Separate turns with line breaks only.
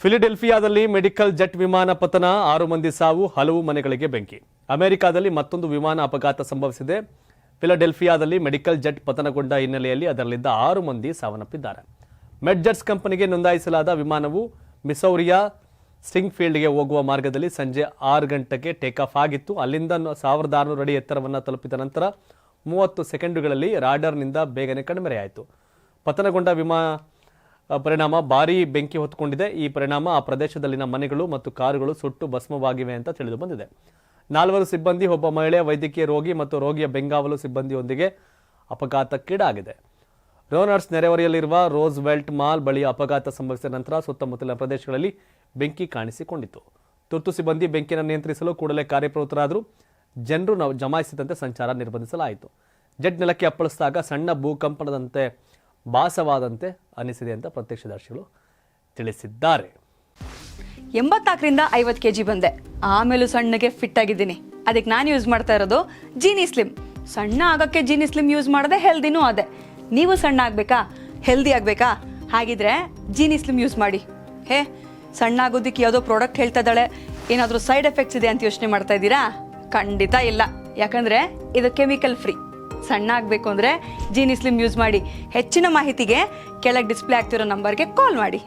ಫಿಲಿಡೆಲ್ಫಿಯಾದಲ್ಲಿ medical jet ವಿಮಾನ ಪತನ, 6 ಮಂದಿ ಸಾವು, ಹಲವು ಮನೆಗಳಿಗೆ ಬೆಂಕಿ. ಅಮೆರಿಕಾದಲ್ಲಿ ಮತ್ತೊಂದು ವಿಮಾನ ಅಪಘಾತ ಸಂಭವಿಸಿದೆ. ಫಿಲಡೆಲ್ಫಿಯಾದಲ್ಲಿ ಮೆಡಿಕಲ್ ಜೆಟ್ ಪತನಗೊಂಡ ಹಿನ್ನೆಲೆಯಲ್ಲಿ ಅದರಲ್ಲಿದ್ದ 6 ಮಂದಿ ಸಾವನ್ನಪ್ಪಿದ್ದಾರೆ. ಮೆಡ್ಜೆಟ್ಸ್ ಕಂಪನಿಗೆ ನೋಂದಾಯಿಸಲಾದ ವಿಮಾನವು ಮಿಸೌರಿಯ ಸ್ಟಿಂಗ್ಫೀಲ್ಡ್ಗೆ ಹೋಗುವ ಮಾರ್ಗದಲ್ಲಿ ಸಂಜೆ 6 ಗಂಟೆಗೆ ಟೇಕ್ ಆಫ್ ಆಗಿತ್ತು. ಅಲ್ಲಿಂದ 1600 ಅಡಿ ಎತ್ತರವನ್ನು ತಲುಪಿದ ನಂತರ 30 ಸೆಕೆಂಡುಗಳಲ್ಲಿ ರಾಡರ್ನಿಂದ ಬೇಗನೆ ಕಣ್ಮರೆಯಾಯಿತು. ಪತನಗೊಂಡ ಪರಿಣಾಮ ಭಾರೀ ಬೆಂಕಿ ಹೊತ್ತುಕೊಂಡಿದೆ. ಈ ಪರಿಣಾಮ ಆ ಪ್ರದೇಶದಲ್ಲಿನ ಮನೆಗಳು ಮತ್ತು ಕಾರುಗಳು ಸುಟ್ಟು ಭಸ್ಮವಾಗಿವೆ ಅಂತ ತಿಳಿದು ಬಂದಿದೆ. 4 ಸಿಬ್ಬಂದಿ, ಒಬ್ಬ ಮಹಿಳೆ, ವೈದ್ಯಕೀಯ ರೋಗಿ ಮತ್ತು ರೋಗಿಯ ಬೆಂಗಾವಲು ಸಿಬ್ಬಂದಿಯೊಂದಿಗೆ ಅಪಘಾತಕ್ಕೀಡಾಗಿದೆ. ರೋನರ್ಸ್ ನೆರೆಹೊರೆಯಲ್ಲಿರುವ ರೋಸ್ವೆಲ್ಟ್ ಮಾಲ್ ಬಳಿ ಅಪಘಾತ ಸಂಭವಿಸಿದ ನಂತರ ಸುತ್ತಮುತ್ತಲಿನ ಪ್ರದೇಶಗಳಲ್ಲಿ ಬೆಂಕಿ ಕಾಣಿಸಿಕೊಂಡಿತ್ತು. ತುರ್ತು ಸಿಬ್ಬಂದಿ ಬೆಂಕಿಯನ್ನು ನಿಯಂತ್ರಿಸಲು ಕೂಡಲೇ ಕಾರ್ಯಪ್ರವೃತ್ತರಾದರು. ಜನರು ಜಮಾಯಿಸಿದಂತೆ ಸಂಚಾರ ನಿರ್ಬಂಧಿಸಲಾಯಿತು. ಜೆಟ್ ನೆಲಕ್ಕೆ ಅಪ್ಪಳಿಸಿದಾಗ ಸಣ್ಣ ಭೂಕಂಪನದಂತೆ ಭಾಸವಾದಂತೆ ಅನಿಸಿದೆ ಅಂತ ಪ್ರತ್ಯಕ್ಷದರ್ಶಿಗಳು ತಿಳಿಸಿದ್ದಾರೆ.
84ರಿಂದ 50 kg ಬಂದೆ, ಆಮೇಲೂ ಸಣ್ಣಗೆ ಫಿಟ್ ಆಗಿದ್ದೀನಿ. ಅದಕ್ಕೆ ನಾನು ಯೂಸ್ ಮಾಡ್ತಾ ಇರೋದು ಜೀನಿ ಸ್ಲಿಮ್. ಸಣ್ಣ ಆಗಕ್ಕೆ ಜೀನಿ ಸ್ಲಿಮ್ ಯೂಸ್ ಮಾಡದೆ ಹೆಲ್ದಿನೂ ಅದೇ. ನೀವು ಸಣ್ಣ ಆಗಬೇಕಾ, ಹೆಲ್ದಿ ಆಗಬೇಕಾ? ಹಾಗಿದ್ರೆ ಜೀನಿ ಸ್ಲಿಮ್ ಯೂಸ್ ಮಾಡಿ. ಸಣ್ಣ ಆಗೋದಕ್ಕೆ ಯಾವುದೋ ಪ್ರಾಡಕ್ಟ್ ಹೇಳ್ತಾ ಇದ್ದಾಳೆ, ಏನಾದರೂ ಸೈಡ್ ಎಫೆಕ್ಟ್ಸ್ ಇದೆ ಅಂತ ಯೋಚನೆ ಮಾಡ್ತಾ ಇದ್ದೀರಾ? ಖಂಡಿತ ಇಲ್ಲ, ಯಾಕಂದರೆ ಇದು ಕೆಮಿಕಲ್ ಫ್ರೀ. ಸಣ್ಣ ಆಗಬೇಕು ಅಂದರೆ ಜೀನಿ ಸ್ಲಿಮ್ ಯೂಸ್ ಮಾಡಿ. ಹೆಚ್ಚಿನ ಮಾಹಿತಿಗೆ ಕೆಳಗೆ ಡಿಸ್ಪ್ಲೇ ಆಗ್ತಿರೋ ನಂಬರ್ಗೆ ಕಾಲ್ ಮಾಡಿ.